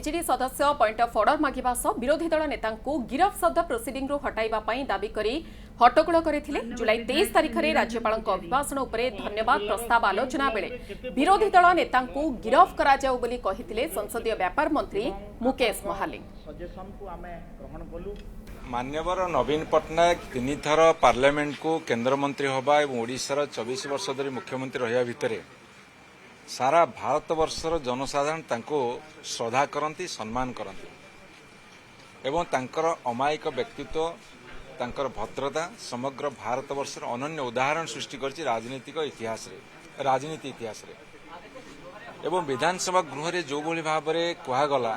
विजेडी सदस्य point of order मागिबा सह विरोधी दल नेतांकु गिरफ सद प्रोसीडिंग रु हटाइबा पई दाबी करी हट्टगोल करथिले। जुलाई 23 तारिख रे राज्यपालक अभिभाषण उपरे धन्यवाद प्रस्ताव आलोचना बेले विरोधी दल नेतांकु गिरफ करा जाऊ बोली कहिथिले संसदीय व्यापार मंत्री मुकेश महालिंग। मान्यवर नवीन पट्टनायक तीन थर पार्लियामेंट को केंद्र मंत्री होबा और ओडिशार 24 वर्ष धरी मुख्यमंत्री रहिया भितरे सारा भारत वर्षर जनसाधारण तांको श्रद्धा करती सम्मान करती एवं तांकर अमायिक व्यक्तित्व तांकर भद्रता समग्र भारत वर्षर अनन्य उदाहरण सृष्टि करछि राजनीति इतिहास रे एवं विधानसभा गृह रे जो भली भाव रे कुहागला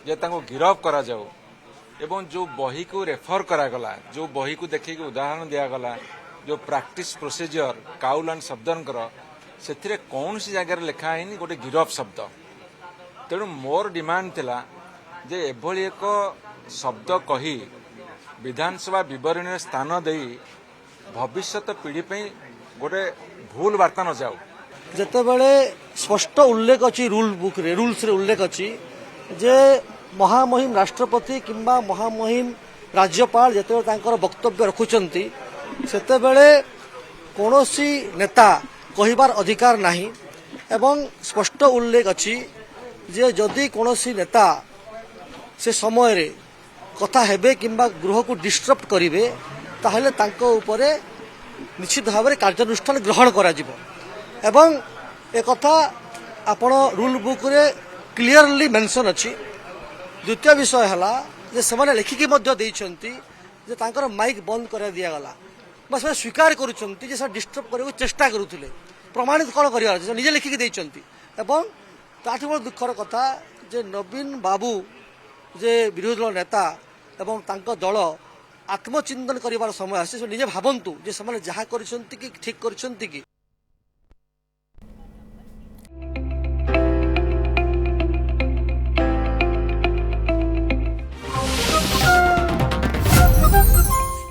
जे तांको गिरफ करा जाऊ एवं जो बही को रेफर करागला जो बही को देखिए उदाहरण दिगला जो प्रैक्टिस प्रोसीजर काउल एंड शब्दनकर से कौन सी जगह लिखा है गोटे गिरफ शब्द। तेणु मोर डिमांड थिला जे एभली एक शब्द कही विधानसभा विवरणी स्थान दे भविष्यत पीढ़ी पे गोटे भूल वार्ता न जाऊ। जेतेबेले स्पष्ट उल्लेख अच्छी रूल बुक रे रूल्स रे उल्लेख अच्छी जे महामहिम राष्ट्रपति किंबा महामहिम राज्यपाल जेतेबेले तांकर वक्तव्य रखुचंती सेतेबेले कोनोसी नेता कहिबार अधिकार नाही एवं स्पष्ट उल्लेख अच्छी जे जदि कोनोसी नेता से समय रे कथा हेबे किंबा गृह को डिस्टर्ब करिवे ताहले तांको उपरे निश्चित भाव में कार्यानुष्ठान ग्रहण करा जिवो। एवं ए कथा आपण रूल बुक रे क्लियरली मेंशन अच्छी। द्वितीय विषय है जे से लिखिकी देइछंती जे तांकर माइक बंद कर दिया गला बस स्वीकार करुछंती जे डिस्टर्ब करने चेष्टा करुले प्रमाणित कौन कर निजे लिखिकी देइछंती। एवं ताठू बड़ दुखर कथा जे नवीन बाबू जे विरोधी दल नेता एवं तांको दल आत्मचिंतन करिवार समय आसे निजे भावंतु जे से जहाँ करिसंती कि ठीक करिसंती कि